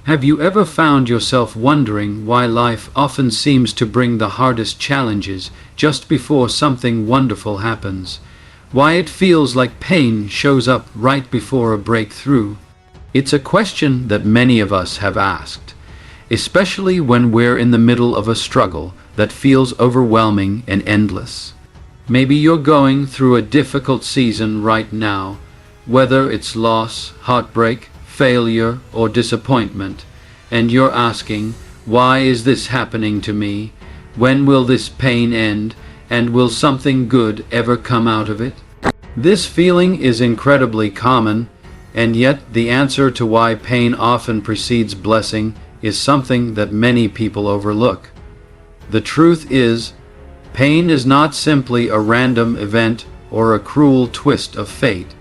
Have you ever found yourself wondering why life often seems to bring the hardest challenges just before something wonderful happens? Why it feels like pain shows up right before a breakthrough? It's a question that many of us have asked, especially when we're in the middle of a struggle that feels overwhelming and endless. Maybe you're going through a difficult season right now, whether it's loss, heartbreak, failure, or disappointment, and you're asking, why is this happening to me? When will this pain end? And will something good ever come out of it? This feeling is incredibly common, and yet the answer to why pain often precedes blessing is something that many people overlook. The truth is, pain is not simply a random event or a cruel twist of fate.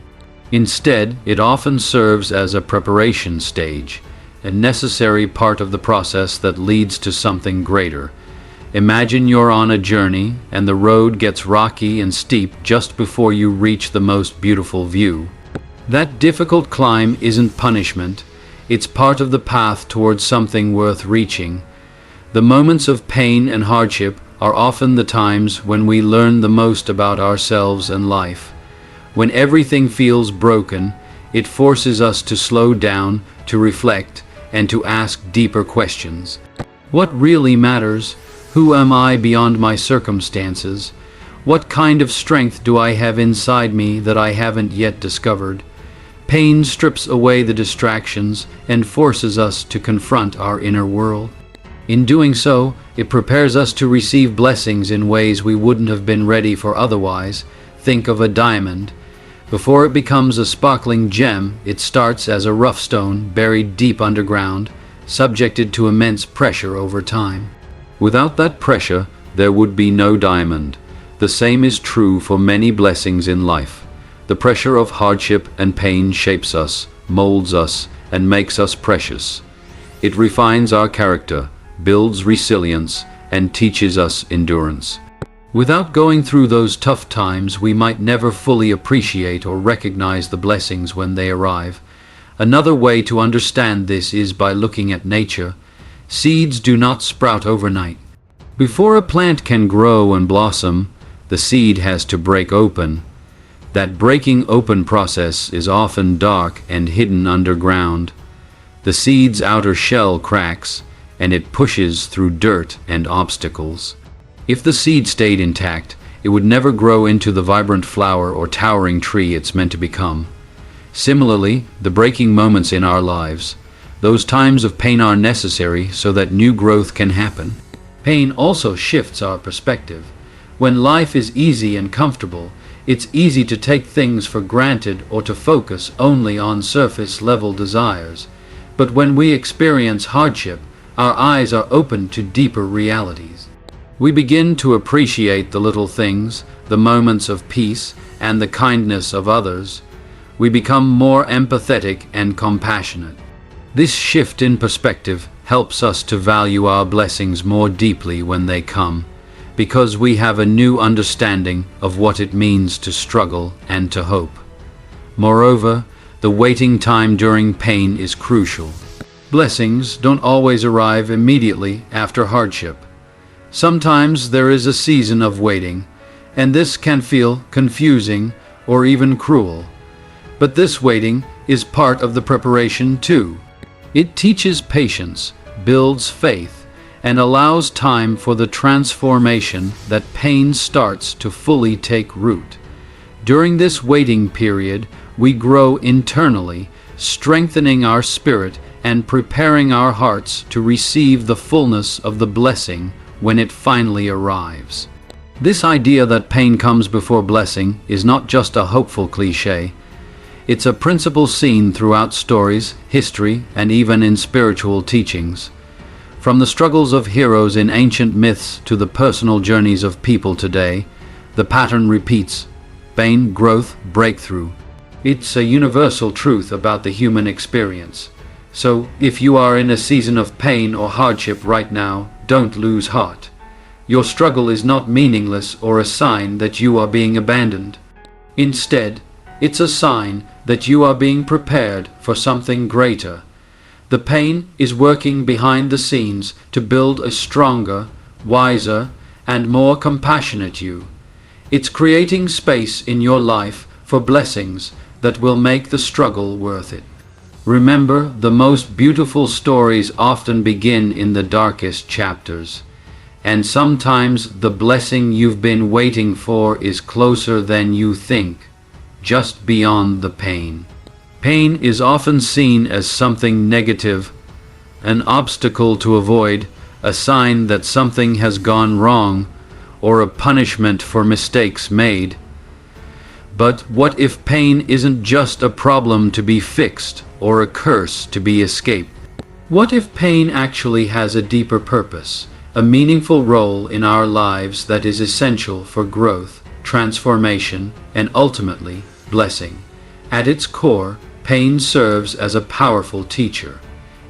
Instead, it often serves as a preparation stage, a necessary part of the process that leads to something greater. Imagine you're on a journey and the road gets rocky and steep just before you reach the most beautiful view. That difficult climb isn't punishment, it's part of the path towards something worth reaching. The moments of pain and hardship are often the times when we learn the most about ourselves and life. When everything feels broken, it forces us to slow down, to reflect, and to ask deeper questions. What really matters? Who am I beyond my circumstances? What kind of strength do I have inside me that I haven't yet discovered? Pain strips away the distractions and forces us to confront our inner world. In doing so, it prepares us to receive blessings in ways we wouldn't have been ready for otherwise. Think of a diamond. Before it becomes a sparkling gem, it starts as a rough stone buried deep underground, subjected to immense pressure over time. Without that pressure, there would be no diamond. The same is true for many blessings in life. The pressure of hardship and pain shapes us, molds us, and makes us precious. It refines our character, builds resilience, and teaches us endurance. Without going through those tough times, we might never fully appreciate or recognize the blessings when they arrive. Another way to understand this is by looking at nature. Seeds do not sprout overnight. Before a plant can grow and blossom, the seed has to break open. That breaking open process is often dark and hidden underground. The seed's outer shell cracks, and it pushes through dirt and obstacles. If the seed stayed intact, it would never grow into the vibrant flower or towering tree it's meant to become. Similarly, the breaking moments in our lives, those times of pain, are necessary so that new growth can happen. Pain also shifts our perspective. When life is easy and comfortable, it's easy to take things for granted or to focus only on surface-level desires. But when we experience hardship, our eyes are open to deeper realities. We begin to appreciate the little things, the moments of peace, and the kindness of others. We become more empathetic and compassionate. This shift in perspective helps us to value our blessings more deeply when they come, because we have a new understanding of what it means to struggle and to hope. Moreover, the waiting time during pain is crucial. Blessings don't always arrive immediately after hardship. Sometimes there is a season of waiting, and this can feel confusing or even cruel. But this waiting is part of the preparation too. It teaches patience, builds faith, and allows time for the transformation that pain starts to fully take root. During this waiting period, we grow internally, strengthening our spirit and preparing our hearts to receive the fullness of the blessing when it finally arrives. This idea that pain comes before blessing is not just a hopeful cliché. It's a principle seen throughout stories, history, and even in spiritual teachings. From the struggles of heroes in ancient myths to the personal journeys of people today, the pattern repeats: pain, growth, breakthrough. It's a universal truth about the human experience. So, if you are in a season of pain or hardship right now, don't lose heart. Your struggle is not meaningless or a sign that you are being abandoned. Instead, it's a sign that you are being prepared for something greater. The pain is working behind the scenes to build a stronger, wiser, and more compassionate you. It's creating space in your life for blessings that will make the struggle worth it. Remember, the most beautiful stories often begin in the darkest chapters. And sometimes the blessing you've been waiting for is closer than you think, just beyond the pain. Pain is often seen as something negative, an obstacle to avoid, a sign that something has gone wrong, or a punishment for mistakes made. But what if pain isn't just a problem to be fixed or a curse to be escaped? What if pain actually has a deeper purpose, a meaningful role in our lives that is essential for growth, transformation, and ultimately, blessing? At its core, pain serves as a powerful teacher.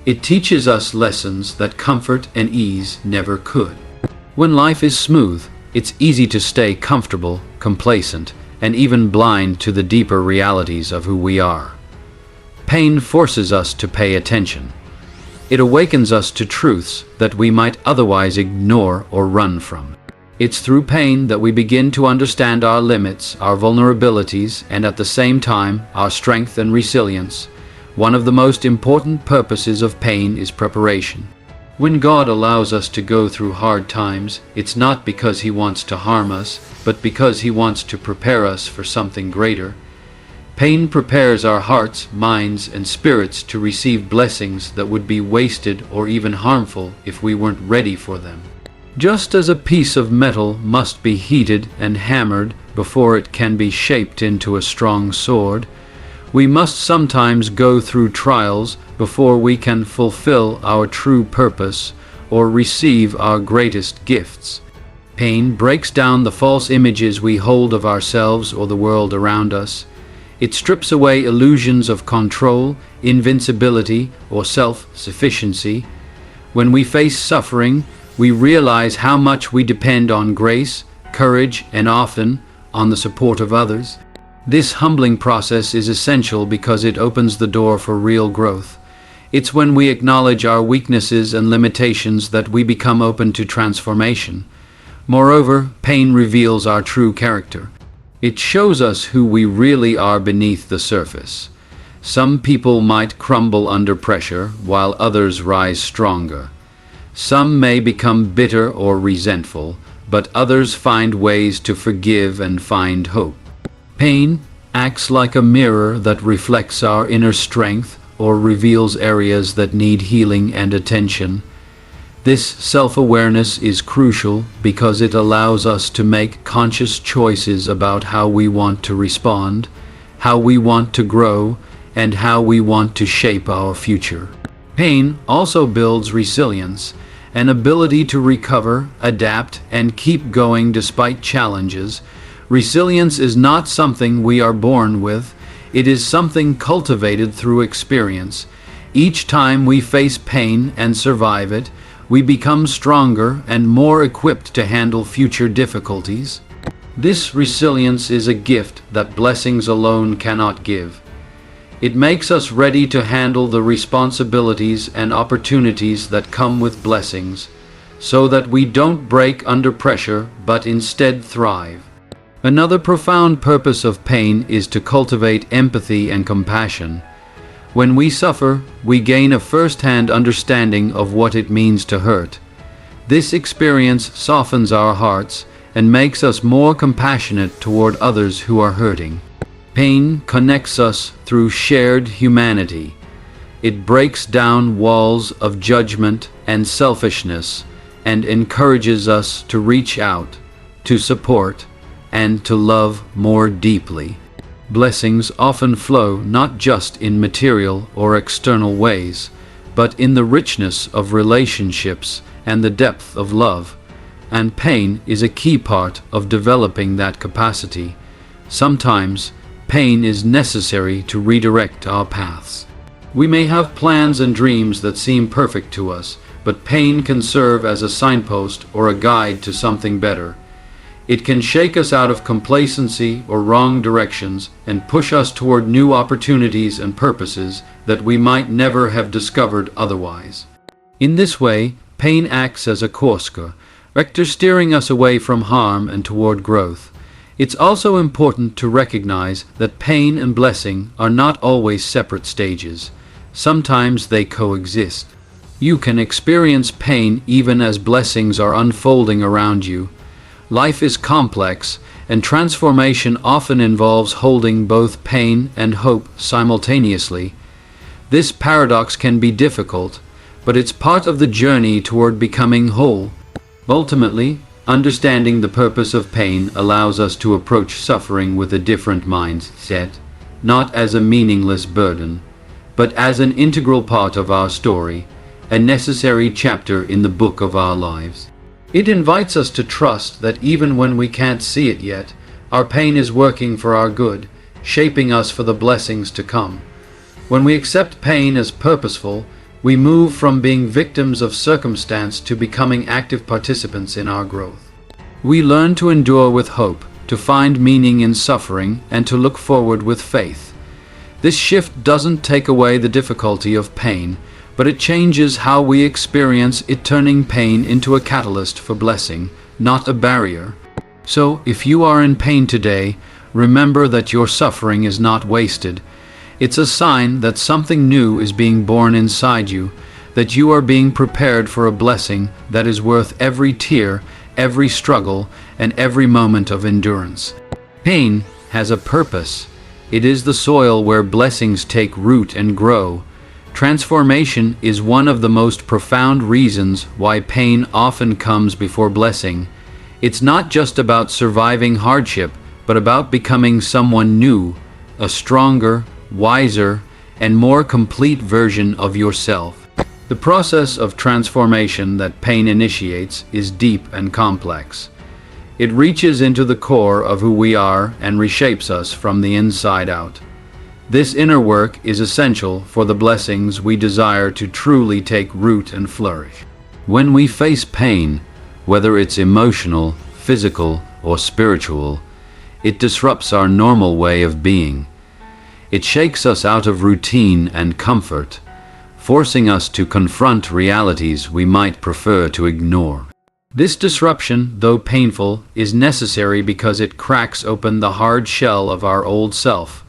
It teaches us lessons that comfort and ease never could. When life is smooth, it's easy to stay comfortable, complacent, and even blind to the deeper realities of who we are. Pain forces us to pay attention. It awakens us to truths that we might otherwise ignore or run from. It's through pain that we begin to understand our limits, our vulnerabilities, and at the same time, our strength and resilience. One of the most important purposes of pain is preparation. When God allows us to go through hard times, it's not because He wants to harm us, but because He wants to prepare us for something greater. Pain prepares our hearts, minds, and spirits to receive blessings that would be wasted or even harmful if we weren't ready for them. Just as a piece of metal must be heated and hammered before it can be shaped into a strong sword, we must sometimes go through trials before we can fulfill our true purpose or receive our greatest gifts. Pain breaks down the false images we hold of ourselves or the world around us. It strips away illusions of control, invincibility, or self-sufficiency. When we face suffering, we realize how much we depend on grace, courage, and often on the support of others. This humbling process is essential because it opens the door for real growth. It's when we acknowledge our weaknesses and limitations that we become open to transformation. Moreover, pain reveals our true character. It shows us who we really are beneath the surface. Some people might crumble under pressure, while others rise stronger. Some may become bitter or resentful, but others find ways to forgive and find hope. Pain acts like a mirror that reflects our inner strength or reveals areas that need healing and attention. This self-awareness is crucial because it allows us to make conscious choices about how we want to respond, how we want to grow, and how we want to shape our future. Pain also builds resilience, an ability to recover, adapt, and keep going despite challenges. Resilience is not something we are born with. It is something cultivated through experience. Each time we face pain and survive it, we become stronger and more equipped to handle future difficulties. This resilience is a gift that blessings alone cannot give. It makes us ready to handle the responsibilities and opportunities that come with blessings, so that we don't break under pressure but instead thrive. Another profound purpose of pain is to cultivate empathy and compassion. When we suffer, we gain a first-hand understanding of what it means to hurt. This experience softens our hearts and makes us more compassionate toward others who are hurting. Pain connects us through shared humanity. It breaks down walls of judgment and selfishness and encourages us to reach out, to support, and to love more deeply. Blessings often flow not just in material or external ways, but in the richness of relationships and the depth of love, and pain is a key part of developing that capacity. Sometimes, pain is necessary to redirect our paths. We may have plans and dreams that seem perfect to us, but pain can serve as a signpost or a guide to something better. It can shake us out of complacency or wrong directions and push us toward new opportunities and purposes that we might never have discovered otherwise. In this way, pain acts as a course corrector, steering us away from harm and toward growth. It's also important to recognize that pain and blessing are not always separate stages. Sometimes they coexist. You can experience pain even as blessings are unfolding around you. Life is complex, and transformation often involves holding both pain and hope simultaneously. This paradox can be difficult, but it's part of the journey toward becoming whole. Ultimately, understanding the purpose of pain allows us to approach suffering with a different mindset, not as a meaningless burden, but as an integral part of our story, a necessary chapter in the book of our lives. It invites us to trust that even when we can't see it yet, our pain is working for our good, shaping us for the blessings to come. When we accept pain as purposeful, we move from being victims of circumstance to becoming active participants in our growth. We learn to endure with hope, to find meaning in suffering, and to look forward with faith. This shift doesn't take away the difficulty of pain, but it changes how we experience it, turning pain into a catalyst for blessing, not a barrier. So, if you are in pain today, remember that your suffering is not wasted. It's a sign that something new is being born inside you, that you are being prepared for a blessing that is worth every tear, every struggle, and every moment of endurance. Pain has a purpose. It is the soil where blessings take root and grow. Transformation is one of the most profound reasons why pain often comes before blessing. It's not just about surviving hardship, but about becoming someone new, a stronger, wiser, and more complete version of yourself. The process of transformation that pain initiates is deep and complex. It reaches into the core of who we are and reshapes us from the inside out. This inner work is essential for the blessings we desire to truly take root and flourish. When we face pain, whether it's emotional, physical, or spiritual, it disrupts our normal way of being. It shakes us out of routine and comfort, forcing us to confront realities we might prefer to ignore. This disruption, though painful, is necessary because it cracks open the hard shell of our old self.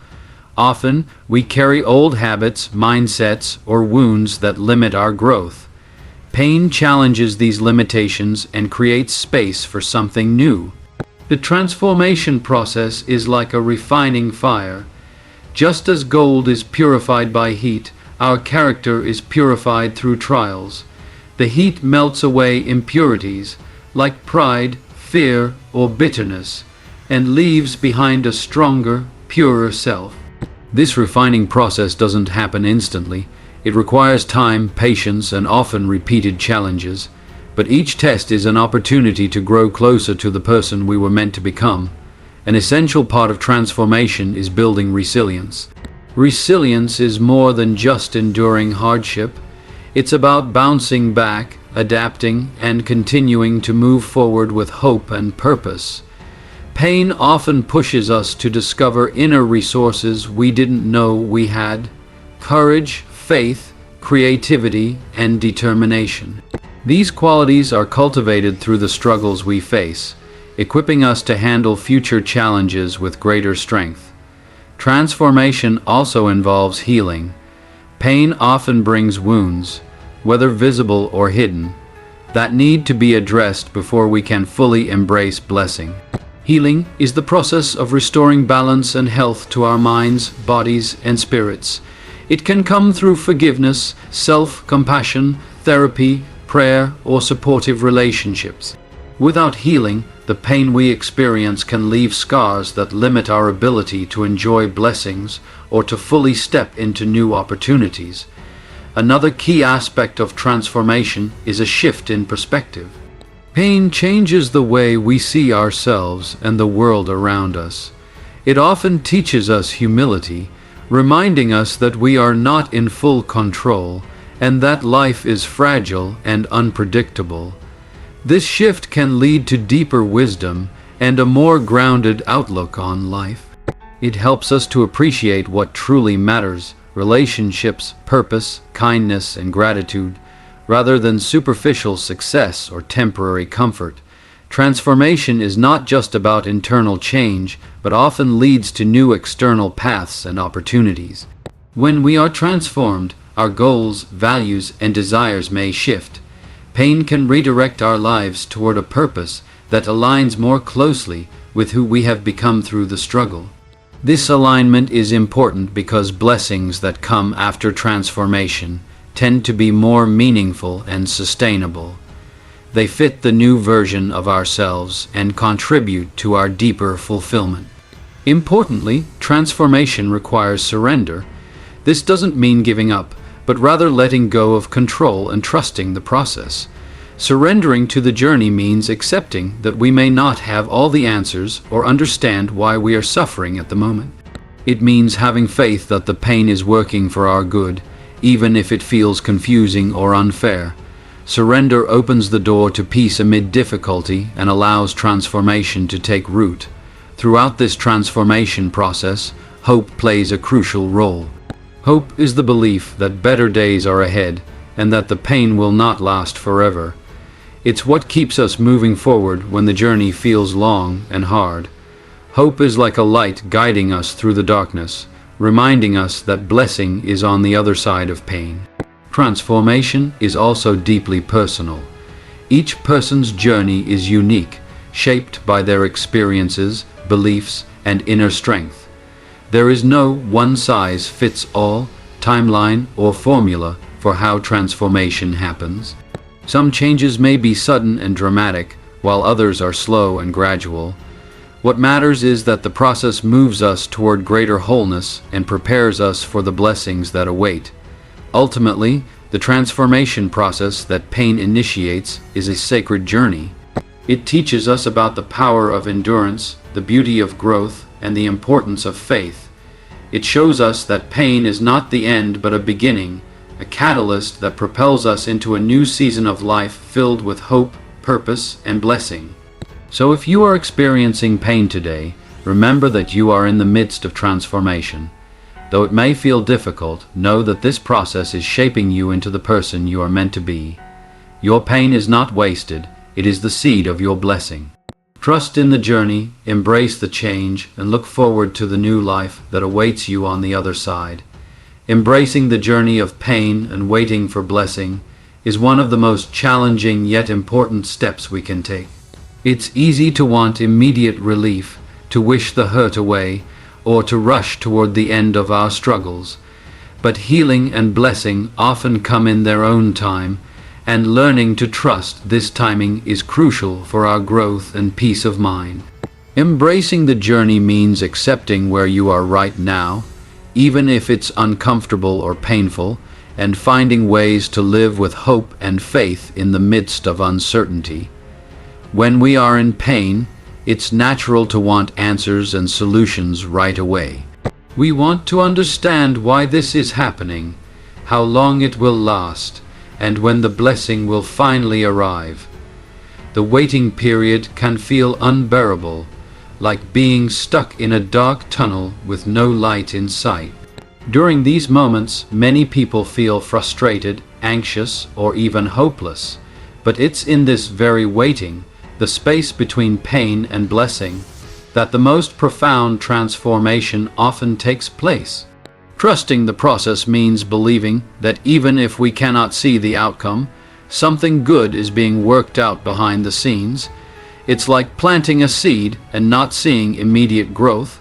Often, we carry old habits, mindsets, or wounds that limit our growth. Pain challenges these limitations and creates space for something new. The transformation process is like a refining fire. Just as gold is purified by heat, our character is purified through trials. The heat melts away impurities, like pride, fear, or bitterness, and leaves behind a stronger, purer self. This refining process doesn't happen instantly. It requires time, patience, and often repeated challenges. But each test is an opportunity to grow closer to the person we were meant to become. An essential part of transformation is building resilience. Resilience is more than just enduring hardship. It's about bouncing back, adapting, and continuing to move forward with hope and purpose. Pain often pushes us to discover inner resources we didn't know we had: courage, faith, creativity, and determination. These qualities are cultivated through the struggles we face, equipping us to handle future challenges with greater strength. Transformation also involves healing. Pain often brings wounds, whether visible or hidden, that need to be addressed before we can fully embrace blessing. Healing is the process of restoring balance and health to our minds, bodies, and spirits. It can come through forgiveness, self-compassion, therapy, prayer, or supportive relationships. Without healing, the pain we experience can leave scars that limit our ability to enjoy blessings or to fully step into new opportunities. Another key aspect of transformation is a shift in perspective. Pain changes the way we see ourselves and the world around us. It often teaches us humility, reminding us that we are not in full control and that life is fragile and unpredictable. This shift can lead to deeper wisdom and a more grounded outlook on life. It helps us to appreciate what truly matters: relationships, purpose, kindness, and gratitude, rather than superficial success or temporary comfort. Transformation is not just about internal change, but often leads to new external paths and opportunities. When we are transformed, our goals, values, and desires may shift. Pain can redirect our lives toward a purpose that aligns more closely with who we have become through the struggle. This alignment is important because blessings that come after transformation tend to be more meaningful and sustainable. They fit the new version of ourselves and contribute to our deeper fulfillment. Importantly, transformation requires surrender. This doesn't mean giving up, but rather letting go of control and trusting the process. Surrendering to the journey means accepting that we may not have all the answers or understand why we are suffering at the moment. It means having faith that the pain is working for our good, even if it feels confusing or unfair. Surrender opens the door to peace amid difficulty and allows transformation to take root. Throughout this transformation process, hope plays a crucial role. Hope is the belief that better days are ahead and that the pain will not last forever. It's what keeps us moving forward when the journey feels long and hard. Hope is like a light guiding us through the darkness, reminding us that blessing is on the other side of pain. Transformation is also deeply personal. Each person's journey is unique, shaped by their experiences, beliefs, and inner strength. There is no one-size-fits-all timeline or formula for how transformation happens. Some changes may be sudden and dramatic, while others are slow and gradual. What matters is that the process moves us toward greater wholeness and prepares us for the blessings that await. Ultimately, the transformation process that pain initiates is a sacred journey. It teaches us about the power of endurance, the beauty of growth, and the importance of faith. It shows us that pain is not the end but a beginning, a catalyst that propels us into a new season of life filled with hope, purpose, and blessing. So if you are experiencing pain today, remember that you are in the midst of transformation. Though it may feel difficult, know that this process is shaping you into the person you are meant to be. Your pain is not wasted, it is the seed of your blessing. Trust in the journey, embrace the change, and look forward to the new life that awaits you on the other side. Embracing the journey of pain and waiting for blessing is one of the most challenging yet important steps we can take. It's easy to want immediate relief, to wish the hurt away, or to rush toward the end of our struggles. But healing and blessing often come in their own time, and learning to trust this timing is crucial for our growth and peace of mind. Embracing the journey means accepting where you are right now, even if it's uncomfortable or painful, and finding ways to live with hope and faith in the midst of uncertainty. When we are in pain, it's natural to want answers and solutions right away. We want to understand why this is happening, how long it will last, and when the blessing will finally arrive. The waiting period can feel unbearable, like being stuck in a dark tunnel with no light in sight. During these moments, many people feel frustrated, anxious, or even hopeless. But it's in this very waiting, the space between pain and blessing, that the most profound transformation often takes place. Trusting the process means believing that even if we cannot see the outcome, something good is being worked out behind the scenes. It's like planting a seed and not seeing immediate growth.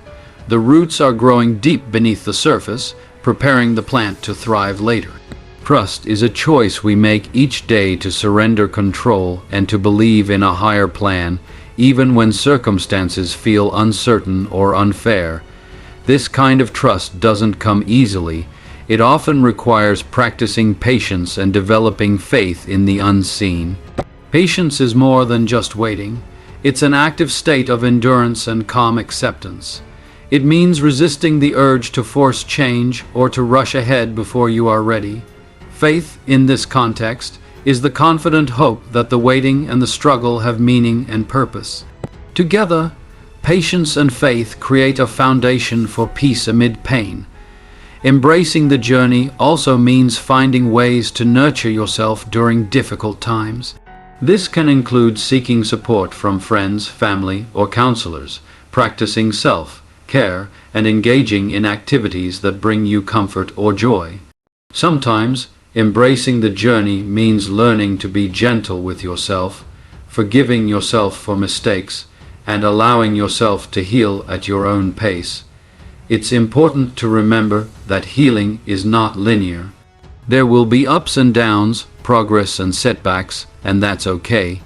The roots are growing deep beneath the surface, preparing the plant to thrive later. Trust is a choice we make each day to surrender control and to believe in a higher plan, even when circumstances feel uncertain or unfair. This kind of trust doesn't come easily. It often requires practicing patience and developing faith in the unseen. Patience is more than just waiting. It's an active state of endurance and calm acceptance. It means resisting the urge to force change or to rush ahead before you are ready. Faith, in this context, is the confident hope that the waiting and the struggle have meaning and purpose. Together, patience and faith create a foundation for peace amid pain. Embracing the journey also means finding ways to nurture yourself during difficult times. This can include seeking support from friends, family, or counselors, practicing self-care, and engaging in activities that bring you comfort or joy. Sometimes, embracing the journey means learning to be gentle with yourself, forgiving yourself for mistakes, and allowing yourself to heal at your own pace. It's important to remember that healing is not linear. There will be ups and downs, progress and setbacks, and that's okay.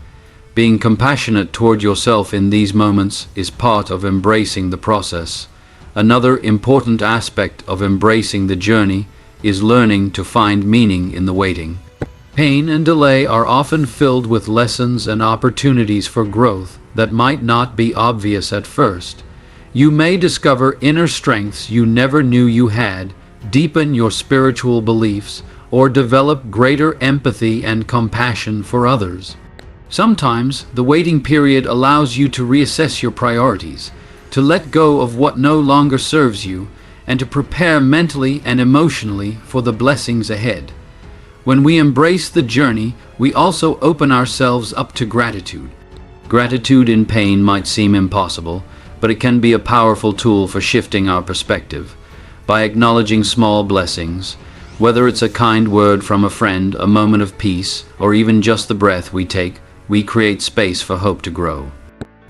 Being compassionate toward yourself in these moments is part of embracing the process. Another important aspect of embracing the journey is learning to find meaning in the waiting. Pain and delay are often filled with lessons and opportunities for growth that might not be obvious at first. You may discover inner strengths you never knew you had, deepen your spiritual beliefs, or develop greater empathy and compassion for others. Sometimes, the waiting period allows you to reassess your priorities, to let go of what no longer serves you, and to prepare mentally and emotionally for the blessings ahead. When we embrace the journey, we also open ourselves up to gratitude. Gratitude in pain might seem impossible, but it can be a powerful tool for shifting our perspective. By acknowledging small blessings, whether it's a kind word from a friend, a moment of peace, or even just the breath we take, we create space for hope to grow.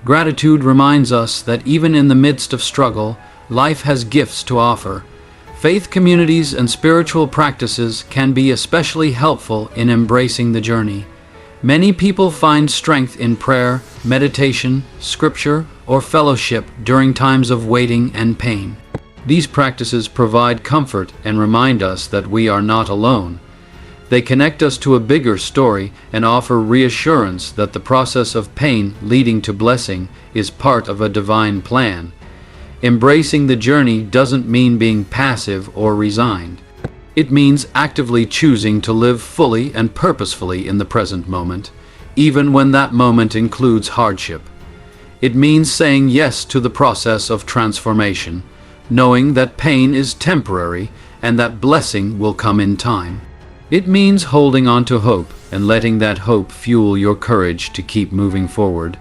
Gratitude reminds us that even in the midst of struggle, life has gifts to offer. Faith communities and spiritual practices can be especially helpful in embracing the journey. Many people find strength in prayer, meditation, scripture, or fellowship during times of waiting and pain. These practices provide comfort and remind us that we are not alone. They connect us to a bigger story and offer reassurance that the process of pain leading to blessing is part of a divine plan. Embracing the journey doesn't mean being passive or resigned. It means actively choosing to live fully and purposefully in the present moment, even when that moment includes hardship. It means saying yes to the process of transformation, knowing that pain is temporary and that blessing will come in time. It means holding on to hope and letting that hope fuel your courage to keep moving forward.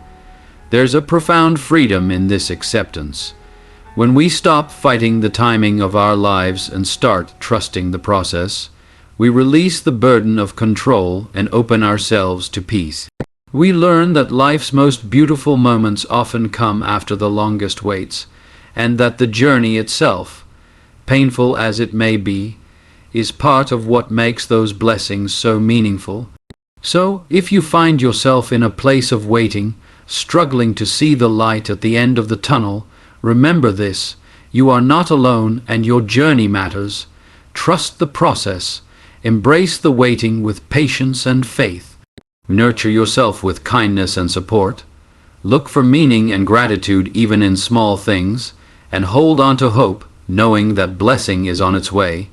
There's a profound freedom in this acceptance. When we stop fighting the timing of our lives and start trusting the process, we release the burden of control and open ourselves to peace. We learn that life's most beautiful moments often come after the longest waits, and that the journey itself, painful as it may be, is part of what makes those blessings so meaningful. So, if you find yourself in a place of waiting, struggling to see the light at the end of the tunnel, remember this: you are not alone and your journey matters. Trust the process. Embrace the waiting with patience and faith. Nurture yourself with kindness and support. Look for meaning and gratitude even in small things, and hold on to hope, knowing that blessing is on its way.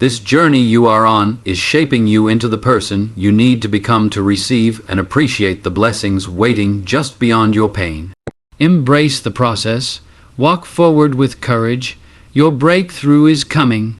This journey you are on is shaping you into the person you need to become to receive and appreciate the blessings waiting just beyond your pain. Embrace the process. Walk forward with courage. Your breakthrough is coming.